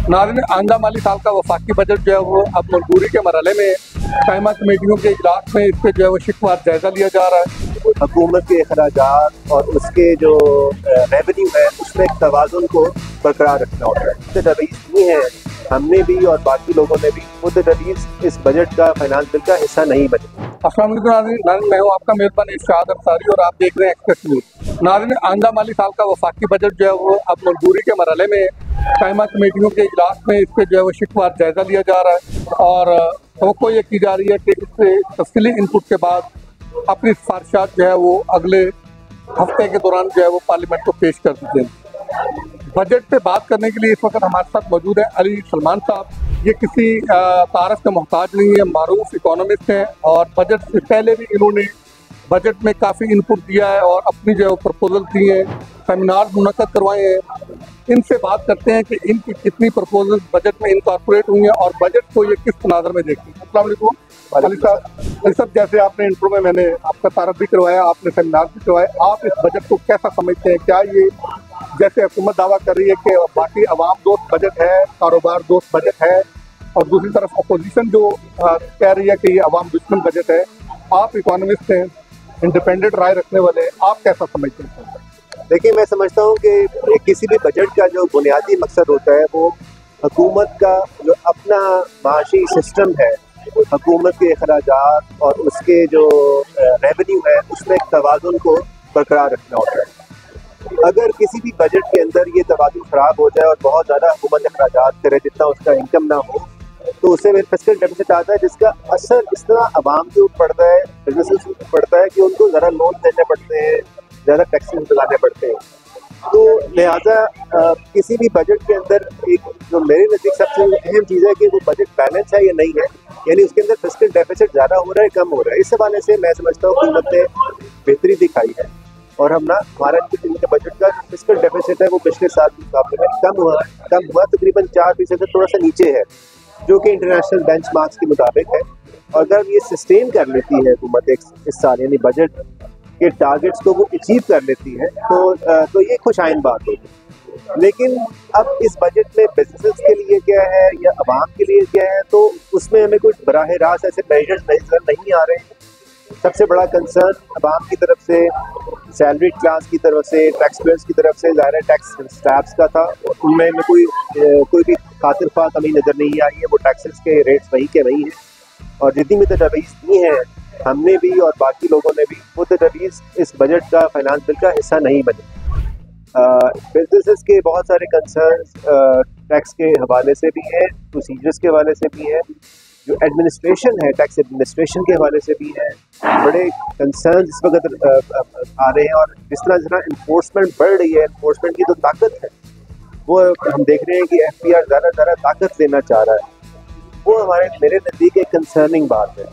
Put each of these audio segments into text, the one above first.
नाज़रीन, आइंदा माली साल का वफाकी बजट जो है वो अब मंजूरी के मरहले में है। कायमा कमेटियों के इजलास में इस पर जो है वो शिकवार जायजा लिया जा रहा है। हुकूमत के अखराजात और उसके जो रेवेन्यू है उसमें एक तवाज़ुन को बरकरार रखना होता है। मुतदरीस नहीं है, हमने भी और बाकी लोगों ने भी मुतदरीस इस बजट का फाइनेंस बिल का हिस्सा नहीं बने। अस्सलाम वालेकुम नाज़रीन, मैं हूँ आपका मेज़बान इरशाद अंसारी और आप देख रहे हैं एक्सप्रेस न्यूज़। नाज़रीन, आइंदा माली साल का वफाकी बजट जो है वो अब मंजूरी के मरहले में है। कायमा कमेटियों के इजलास में इस पर जो है वो शिकवार जायजा लिया जा रहा है और तवक्को ये की जा रही है कि इससे तफसीली इनपुट के बाद अपनी सिफारिशात जो है वो अगले हफ्ते के दौरान जो है वो पार्लियामेंट को पेश कर दी जाएंगी। बजट पे बात करने के लिए इस वक्त हमारे साथ मौजूद है अली सलमान साहब। ये किसी तारफ के मोहताज नहीं है, मारूफ इकोनॉमिस्ट हैं और बजट से पहले भी इन्होंने बजट में काफ़ी इनपुट दिया है और अपनी जो प्रपोजल दी है, सेमिनार मुनक़द करवाए हैं। इनसे बात करते हैं कि इनकी कितनी प्रपोजल बजट में इनकॉर्पोरेट हुई हैं और बजट को ये किस तनाज़र में देखती है। अस्सलाम वालेकुम अली साहब, जैसे आपने इंट्रो में मैंने आपका तारफ़ भी करवाया, आपने सेमिनार भी करवाया, आप इस बजट को कैसा समझते हैं? क्या ये जैसे हुकूमत दावा कर रही है कि बाकी अवाम दोस्त बजट है, कारोबार दोस्त बजट है, और दूसरी तरफ अपोजिशन जो कह रही है कि ये अवाम दुश्मन बजट है, आप इकोनॉमिस्ट हैं, इंडिपेंडेंट राय रखने वाले, आप कैसा समझते हैं? देखिए, मैं समझता हूँ कि किसी भी बजट का जो बुनियादी मकसद होता है वो हुकूमत का जो अपना माशी सिस्टम है, हुकूमत के अखराजात और उसके जो रेवेन्यू है उसमें एक तवाज़ुन को बरकरार रखना होता है। अगर किसी भी बजट के अंदर ये तवाज़ुन ख़राब हो जाए और बहुत ज़्यादा हुकूमत अखराजात करे जितना उसका इनकम ना हो, तो उससे फिस्कल डेफिसिट आता है जिसका असर इस तरह आवाम के ऊपर पड़ता है, बिजनेस के ऊपर पड़ता है कि उनको ज़रा लोन देने पड़ते हैं, ज़्यादा टैक्सेस लगाने पड़ते हैं। तो लिहाजा किसी भी बजट के अंदर एक जो मेरे नज़दीक सबसे अहम चीज़ है कि वो बजट बैलेंस है या नहीं है, यानी उसके अंदर फिस्कल डेफिसिट ज़्यादा हो रहा है कम हो रहा है। इस हवाले से मैं समझता हूँ हुकूमत ने बेहतरी दिखाई है और हमारा बजट का फिस्कल डेफिसिट है वो पिछले साल के मुकाबले में कम हुआ तकरीबन 4% से थोड़ा सा नीचे है, जो कि इंटरनेशनल बेंचमार्क्स के मुताबिक है। और अगर ये सस्टेन कर लेती है हुकूमत इस साल यानी बजट के टारगेट्स को वो अचीव कर लेती है तो ये खुशाइन बात होगी। लेकिन अब इस बजट में बिजनेस के लिए क्या है या आवाम के लिए क्या है, तो उसमें हमें कुछ बराह रास्त ऐसे मेजर्स नजर नहीं आ रहे हैं। सबसे बड़ा कंसर्न आवाम की तरफ से, सैलरी क्लास की तरफ से, टैक्स पेयर्स की तरफ से ज़ाहिर टैक्स स्लैब्स का था, उनमें कोई भी खातिर ख्वाह कमी नज़र नहीं आई है। वो टैक्सेस के रेट्स वही के वही हैं और जितनी मुतदरीस नहीं है, हमने भी और बाकी लोगों ने भी मुतदरीस इस बजट का फाइनेंस बिल का हिस्सा नहीं बने। बिजनेसेस के बहुत सारे कंसर्न्स टैक्स के हवाले से भी हैं, प्रोसीजर्स के हवाले से भी हैं, जो एडमिनिस्ट्रेशन है टैक्स एडमिनिस्ट्रेशन के हवाले से भी है। बड़े कंसर्न इस वक्त आ रहे हैं और जिस तरह इन्फोर्समेंट बढ़ रही है, इन्फोर्समेंट की जो ताकत है वो हम देख रहे हैं कि FBR ज़्यादा ताकत लेना चाह रहा है। वो मेरे नज़दीक एक कंसर्निंग बात है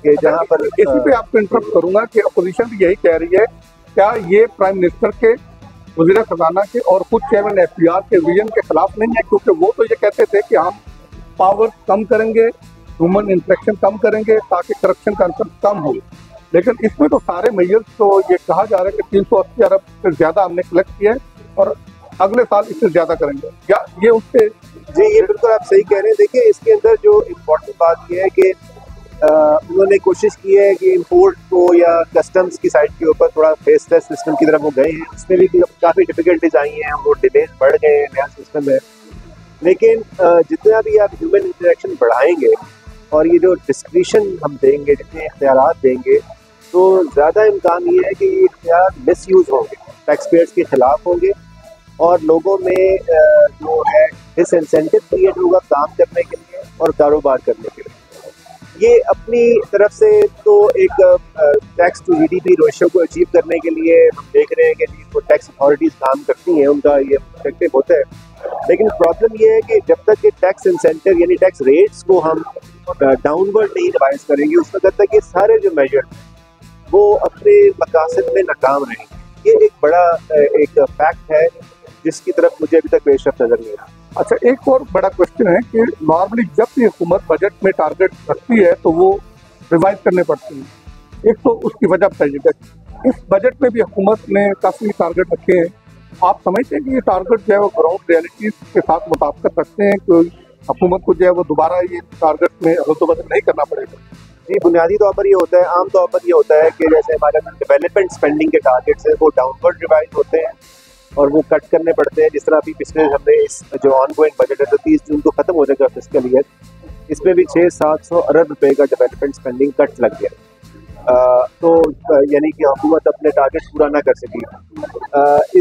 कि जहाँ पर इसी पे आपको इंटरप्ट करूंगा कि अपोजिशन भी यही कह रही है, क्या ये प्राइम मिनिस्टर के, वज़ीर खजाना के और खुद चेयरमैन FBR के विजन के खिलाफ नहीं है? क्योंकि वो तो ये कहते थे कि हम पावर कम करेंगे, ह्यूमन इंटरेक्शन कम करेंगे ताकि करप्शन का अंतर कम हो, लेकिन इसमें तो सारे मेजर्स तो ये कहा जा रहा है कि 380 अरब से ज़्यादा हमने कलेक्ट किया है और अगले साल इससे ज़्यादा करेंगे। क्या ये उससे? जी, ये बिल्कुल आप सही कह रहे हैं। देखिए, इसके अंदर जो इम्पोर्टेंट बात ये है कि उन्होंने कोशिश की है कि इंपोर्ट को या कस्टम्स की साइड के ऊपर थोड़ा फेसलेस सिस्टम की तरफ वो गए हैं। उसमें भी काफ़ी डिफिकल्टीज आई हैं, वो डिलेज बढ़ गए हैं, नया सिस्टम है। लेकिन जितना भी आप ह्यूमन इंटरेक्शन बढ़ाएंगे और ये जो डिस्क्रिशन हम देंगे, जितने इख्तियारात देंगे, तो ज़्यादा इम्कान ये है कि ये इख्तियार मिसयूज़ होंगे, टैक्स पेयर्स के ख़िलाफ़ होंगे और लोगों में जो है डिसइंसेंटिव क्रिएट होगा काम करने के लिए और कारोबार करने के लिए। ये अपनी तरफ से तो एक टैक्स टू GDP रेशियो को अचीव करने के लिए हम देख रहे हैं कि वो टैक्स अथॉरिटीज़ काम करती हैं, उनका ये ऑब्जेक्टिव होता है। लेकिन प्रॉब्लम ये है कि जब तक ये टैक्स इंसेंटिव यानी टैक्स रेट्स को हम डाउनवर्ड नहीं रिवाइज करेंगे, उस वक्त तक ये सारे जो मेजर वो अपने मकासद में नाकाम रहेंगे। ये एक बड़ा एक फैक्ट है जिसकी तरफ मुझे अभी तक पेशरफ नजर नहीं आ रहा। अच्छा, एक और बड़ा क्वेश्चन है कि नॉर्मली जब भी हुकूमत बजट में टारगेट रखती है तो वो रिवाइज करने पड़ते हैं। एक तो उसकी वजह बताइएगा, इस बजट में भी हुकूमत ने काफ़ी टारगेट रखे हैं आप समझते हैं कि ये टारगेट जो है वो ग्राउंड रियलिटीज के साथ मुताबिकत रखते हैं कि हुकूमत को जो है वो दोबारा ये टारगेट में रद्द-बदल नहीं करना पड़ेगा? जी, बुनियादी तौर पर ये होता है, आम तौर पर ये होता है कि जैसे हमारे डेवलपमेंट स्पेंडिंग के टारगेट्स हैं वो डाउनवर्ड रिवाइज होते हैं और वो कट करने पड़ते हैं। जिस तरह अभी पिछले हमने इस जो ऑनगोइंग बजट है तो 30 जून को ख़त्म हो जाएगा फिस्कल ईयर, इसमें भी 600-700 अरब रुपए का डेवलपमेंट स्पेंडिंग कट लग गया। तो यानी कि हुकूमत अपने टारगेट पूरा ना कर सकी।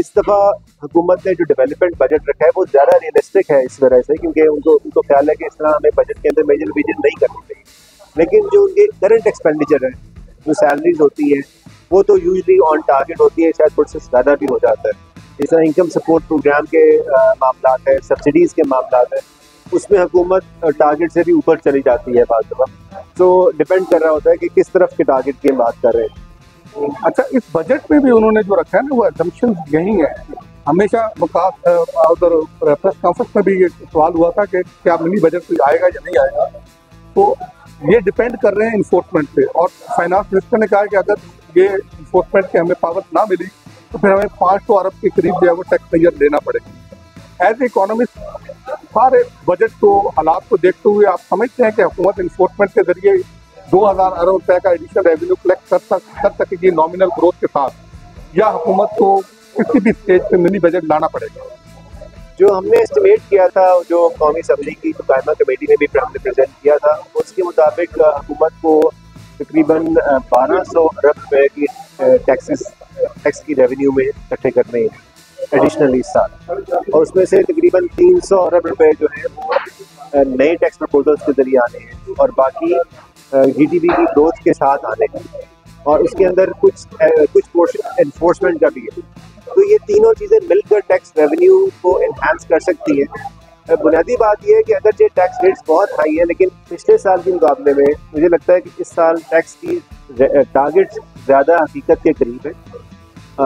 इस दफ़ा हुकूमत ने जो डेवलपमेंट बजट रखा है वो ज़्यादा रियलिस्टिक है इस वजह से, क्योंकि उनको ख्याल है कि इस तरह हमें बजट के अंदर मेजर रिवीजन नहीं करनी चाहिए। लेकिन जो उनके करंट एक्सपेंडिचर है, जो सैलरीज होती हैं, वो तो यूजली ऑन टारगेट होती है, शायद थोड़ा सा ज़्यादा भी हो जाता है। इस तरह इनकम सपोर्ट प्रोग्राम के मामला है, सब्सिडीज़ के मामला है, उसमें हुकूमत टारगेट से भी ऊपर चली जाती है बाद दफ़ा। तो डिपेंड कर रहा होता है कि किस तरफ के टारगेट की हम बात कर रहे हैं। अच्छा, इस बजट में भी उन्होंने जो रखा है ना वो असम्पशंस यही है। हमेशा उधर प्रेस कॉन्फ्रेंस में भी ये सवाल हुआ था कि क्या मिनी बजट कोई आएगा या नहीं आएगा, तो ये डिपेंड कर रहे हैं इन्फोर्समेंट पे। और फाइनेंस मिनिस्टर ने कहा कि अगर ये इन्फोर्समेंट के हमें पावर ना मिली तो फिर हमें 500 अरब के करीब जो है वो टैक्स पेयर देना पड़ेगा। एज इकोनॉमिस्ट सारे बजट को हालात को देखते हुए आप समझते हैं कि हुकूमत इन्फोर्समेंट के जरिए 2000 अरब रुपए का एडिशनल रेवेन्यू कलेक्ट कर सकेगी नॉमिनल ग्रोथ के साथ, या हुकूमत को किसी भी स्टेज पे मिनी बजट लाना पड़ेगा? जो हमने एस्टिमेट किया था, जो कौमी असम्बली की कायमा कमेटी ने भी हमने प्रेजेंट किया था, उसके मुताबिक हुकूमत को तकरीबन 1200 अरब रुपए की टैक्स की रेवेन्यू में इकट्ठे करने हैं एडिशनली इस साल, और उसमें से तकरीबन 300 अरब रुपए जो है वो नए टैक्स प्रपोजल्स के जरिए आने हैं और बाकी GDP की ग्रोथ के साथ आने हैं, और उसके अंदर कुछ पोर्शन एनफोर्समेंट का भी है। तो ये तीनों चीज़ें मिलकर टैक्स रेवेन्यू को एनहांस कर सकती है। बुनियादी बात यह है कि अगर ये टैक्स रेट्स बहुत हाई है, लेकिन पिछले साल के मुकाबले में मुझे लगता है कि इस साल टैक्स की टारगेट ज़्यादा हकीकत के करीब है।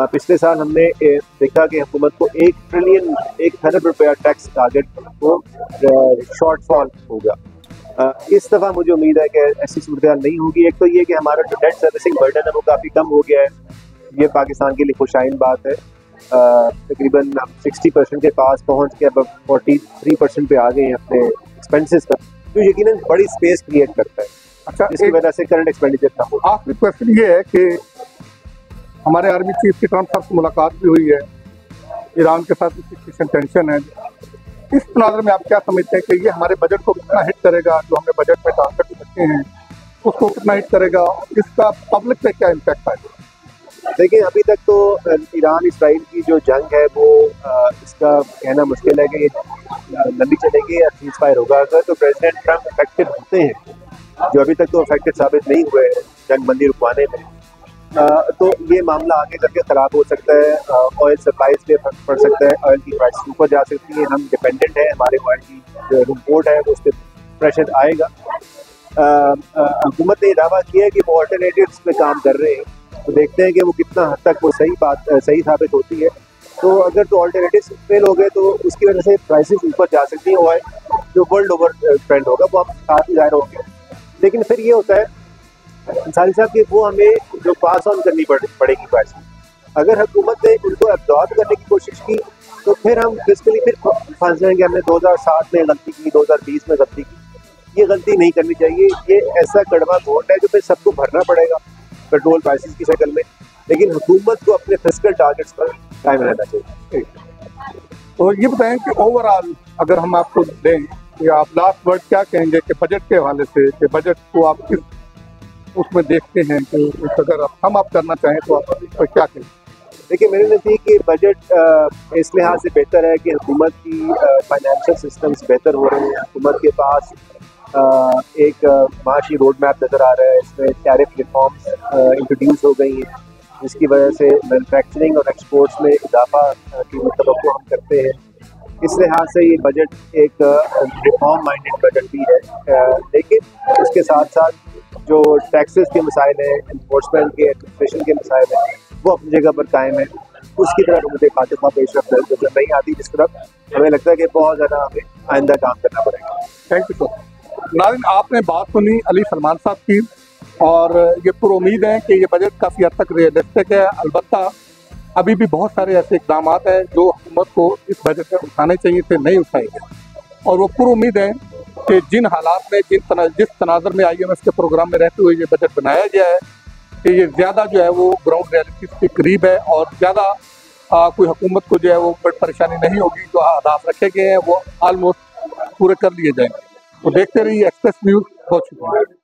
पिछले साल हमने देखा कि हुकूमत को 1 खरब रुपया टैक्स टारगेट को शॉर्टफॉल होगा। इस दफ़ा मुझे उम्मीद है कि ऐसी सूरत नहीं होगी। एक तो ये कि हमारा जो डेट सर्विसिंग बर्डन है वो काफ़ी कम हो गया है, ये पाकिस्तान के लिए खुशाइन बात है। तकरीबन 60% के पास पहुंच के अब 43% पे आ गए हैं अपने एक्सपेंसेस पर, तो यकीनन बड़ी स्पेस क्रिएट करता है। अच्छा, इसकी वजह से करंट एक्सपेंडिचर कम हो। आखिरी क्वेश्चन ये है कि हमारे आर्मी चीफ की ट्रम्प साहब से मुलाकात भी हुई है, ईरान के साथ सिचुएशन टेंशन है, इस मुनाज़रे में आप क्या समझते हैं कि ये हमारे बजट को कितना हिट करेगा? जो हमने बजट में टारगेट रखे हैं उसको कितना हिट करेगा? इसका पब्लिक पे क्या इम्पैक्ट आएगा? देखिए, अभी तक तो ईरान इसराइल की जो जंग है वो इसका कहना मुश्किल है कि ये लंबी चलेगी या सीज फायर होगा। अगर तो प्रेसिडेंट ट्रम्प इफेक्टिव होते हैं, जो अभी तक तो इफेक्टिव साबित नहीं हुए हैं जंग बंदी रुकवाने में, तो ये मामला आगे चल के ख़राब हो सकता है। ऑयल सप्लाईज पे फर्क पड़ सकता है, ऑयल की प्राइस ऊपर जा सकती है। हम डिपेंडेंट है, हमारे ऑयल की जो इम्पोर्ट है उस पर प्रेशर आएगा। हुकूमत ने दावा किया है कि वो ऑल्टरनेटिव्स पे काम कर रहे हैं, तो देखते हैं कि वो कितना हद तक वो सही साबित होती है। तो अगर तो ऑल्टरनेटिव्स फेल हो गए तो उसकी वजह से प्राइसेस ऊपर जा सकती हैं, ऑयल जो वर्ल्ड ओवर ट्रेंड होगा वो हम साथ जाहिर होंगे। लेकिन फिर ये होता है अंसारी साहब कि वो हमें जो पास ऑन करनी पड़ेगी प्राइस। अगर हुकूमत ने उनको एब्जॉर्ब करने की कोशिश की तो फिर हम फिस्कली फिर फंस जाएंगे। हमने 2007 में गलती की, 2020 में गलती की, ये गलती नहीं करनी चाहिए। ये ऐसा कड़वा घोंट है जो फिर सबको भरना पड़ेगा पेट्रोल प्राइसेस की शक्ल में, लेकिन हुकूमत को अपने फिस्कल टारगेट्स पर कायम रहना चाहिए। तो ये बताएं कि ओवरऑल अगर हम आपको दें कि आप लास्ट वर्ड क्या कहेंगे कि बजट के हवाले से, कि बजट को आप किस उसमें देखते हैं कि अगर आप करना चाहें तो आप क्या कहें? देखिए, मेरे नज़दीक ये बजट इस लिहाज से बेहतर है कि हुकूमत की फाइनेंशियल सिस्टम्स बेहतर हो रहे हैं। हुकूमत के पास एक माशी रोड मैप नज़र आ रहा है, इसमें टैरिफ रिफॉर्म्स इंट्रोड्यूस हो गई हैं, जिसकी वजह से मैन्युफैक्चरिंग और एक्सपोर्ट्स में इजाफा की तवक्को हम करते हैं। इस लिहाज से ये बजट एक रिफॉर्म माइंडेड बजट भी है। लेकिन उसके साथ साथ जो टैक्सेस के मसाइल हैं, इन्फोर्समेंट के, एडमिनिस्ट्रेशन के मसाइल हैं, वो अपनी जगह पर कायम है। उसकी तरफ मुझे खातिमा पेशरफ नजर नहीं आती, जिस तरफ हमें लगता है कि बहुत ज़्यादा हमें आइंदा काम करना पड़ेगा। Thank you sir. नाज़रीन, आपने बात सुनी अली सलमान साहब की, और ये पुरुम्मीद है कि ये बजट काफ़ी हद तक रियलिस्टिक है। अलबत्ता अभी भी बहुत सारे ऐसे इकदाम हैं जो हुकूमत को इस बजट में उठाने चाहिए थे, नहीं उठाए गए। और वो पूरी उम्मीद है कि जिन हालात में जिस तनाज़र में IMF के प्रोग्राम में रहते हुए ये बजट बनाया गया है कि ये ज़्यादा जो है वो ग्राउंड रियलिटी के करीब है और ज़्यादा कोई हुकूमत को जो है वो बड़ी परेशानी नहीं होगी। जो अहदाफ रखे गए हैं वो ऑलमोस्ट पूरे कर लिए जाएंगे। तो देखते रहिए एक्सप्रेस न्यूज़। बहुत शुक्रिया।